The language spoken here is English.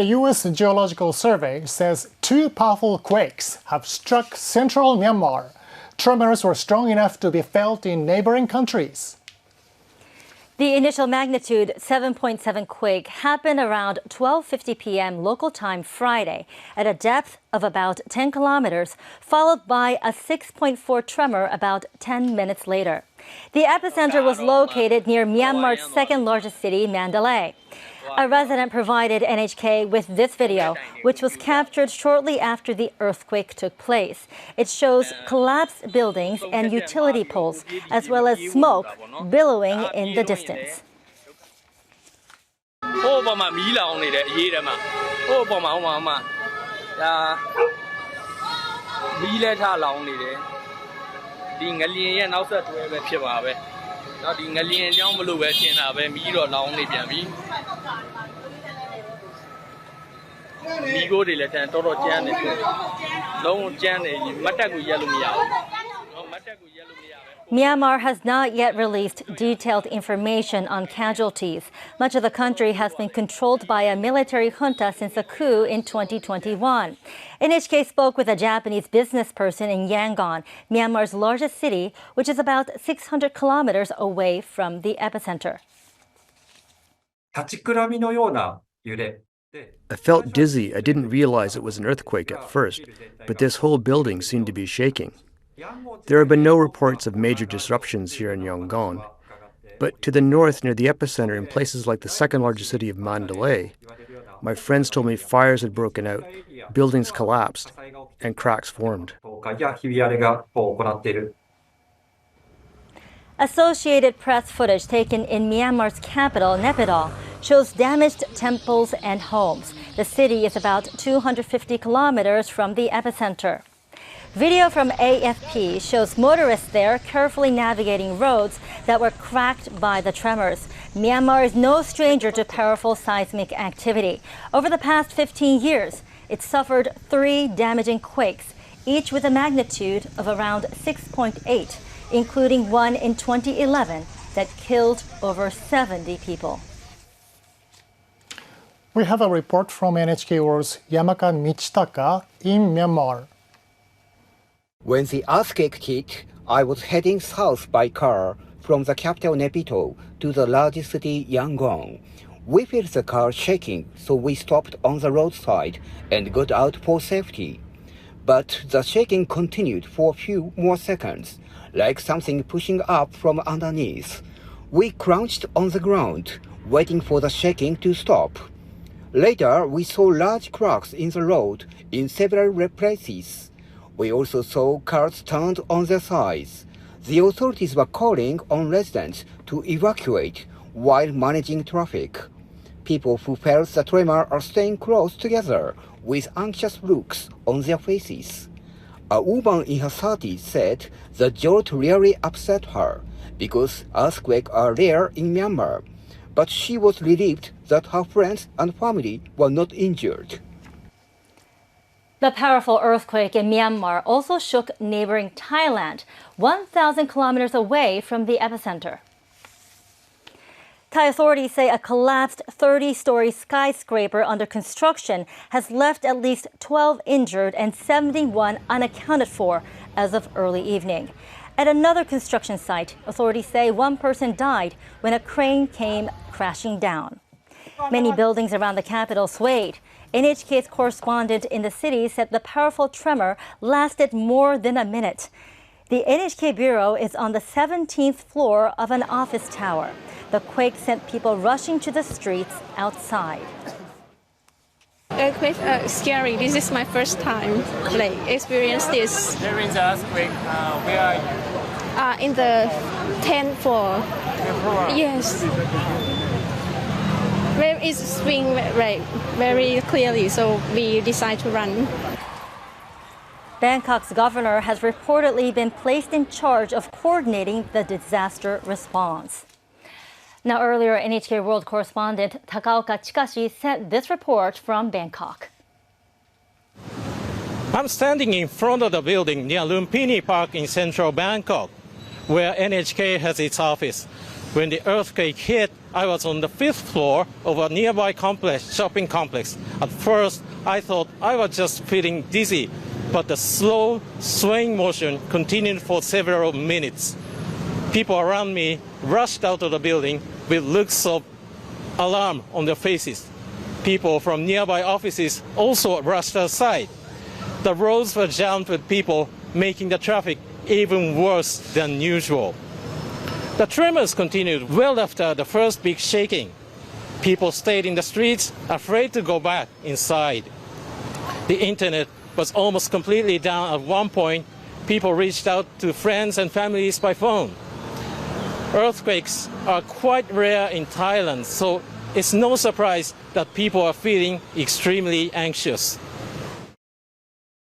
The U.S. Geological Survey says 2 powerful quakes have struck central Myanmar. Tremors were strong enough to be felt in neighboring countries. The initial magnitude 7.7 quake happened around 12:50 p.m. local time Friday at a depth of about 10 kilometers, followed by a 6.4 tremor about 10 minutes later. The epicenter was located near Myanmar's second largest city, Mandalay. A resident provided NHK with this video, which was captured shortly after the earthquake took place. It shows collapsed buildings and utility poles, as well as smoke billowing in the distance. Myanmar has not yet released detailed information on casualties. Much of the country has been controlled by a military junta since a coup in 2021. NHK spoke with a Japanese business person in Yangon, Myanmar's largest city, which is about 600 kilometers away from the epicenter. I felt dizzy. I didn't realize it was an earthquake at first, but this whole building seemed to be shaking. There have been no reports of major disruptions here in Yangon, but to the north near the epicenter in places like the second largest city of Mandalay, my friends told me fires had broken out, buildings collapsed, and cracks formed. Associated Press footage taken in Myanmar's capital, Naypyidaw, shows damaged temples and homes. The city is about 250 kilometers from the epicenter. Video from AFP shows motorists there carefully navigating roads that were cracked by the tremors. Myanmar is no stranger to powerful seismic activity. Over the past 15 years, it suffered 3 damaging quakes, each with a magnitude of around 6.8, including one in 2011 that killed over 70 people. We have a report from NHK World's Yamaka Michitaka in Myanmar. When the earthquake hit, I was heading south by car from the capital Naypyidaw to the largest city Yangon. We felt the car shaking, so we stopped on the roadside and got out for safety. But the shaking continued for a few more seconds, like something pushing up from underneath. We crouched on the ground, waiting for the shaking to stop. Later, we saw large cracks in the road in several places. We also saw cars turned on their sides. The authorities were calling on residents to evacuate while managing traffic. People who felt the tremor are staying close together with anxious looks on their faces. A woman in her 30s said the jolt really upset her because earthquakes are rare in Myanmar, but she was relieved that her friends and family were not injured. The powerful earthquake in Myanmar also shook neighboring Thailand, 1,000 kilometers away from the epicenter. Thai authorities say a collapsed 30-story skyscraper under construction has left at least 12 injured and 71 unaccounted for as of early evening. At another construction site, authorities say one person died when a crane came crashing down. Many buildings around the capital swayed. NHK's correspondent in the city said the powerful tremor lasted more than a minute. The NHK bureau is on the 17th floor of an office tower. The quake sent people rushing to the streets outside. Earthquake scary. This is my first time experience this. During the earthquake, where are you? In the 10th floor. Yes. Where it's swing very clearly, so we decide to run. Bangkok's governor has reportedly been placed in charge of coordinating the disaster response. Now, earlier, NHK World correspondent Takaoka Chikashi sent this report from Bangkok. I'm standing in front of the building near Lumpini Park in central Bangkok, where NHK has its office. When the earthquake hit, I was on the 5th floor of a nearby shopping complex. At first, I thought I was just feeling dizzy, but the slow swaying motion continued for several minutes. People around me rushed out of the building with looks of alarm on their faces. People from nearby offices also rushed outside. The roads were jammed with people, making the traffic even worse than usual. The tremors continued well after the first big shaking. People stayed in the streets, afraid to go back inside. The internet was almost completely down at one point. People reached out to friends and families by phone. Earthquakes are quite rare in Thailand, so it's no surprise that people are feeling extremely anxious.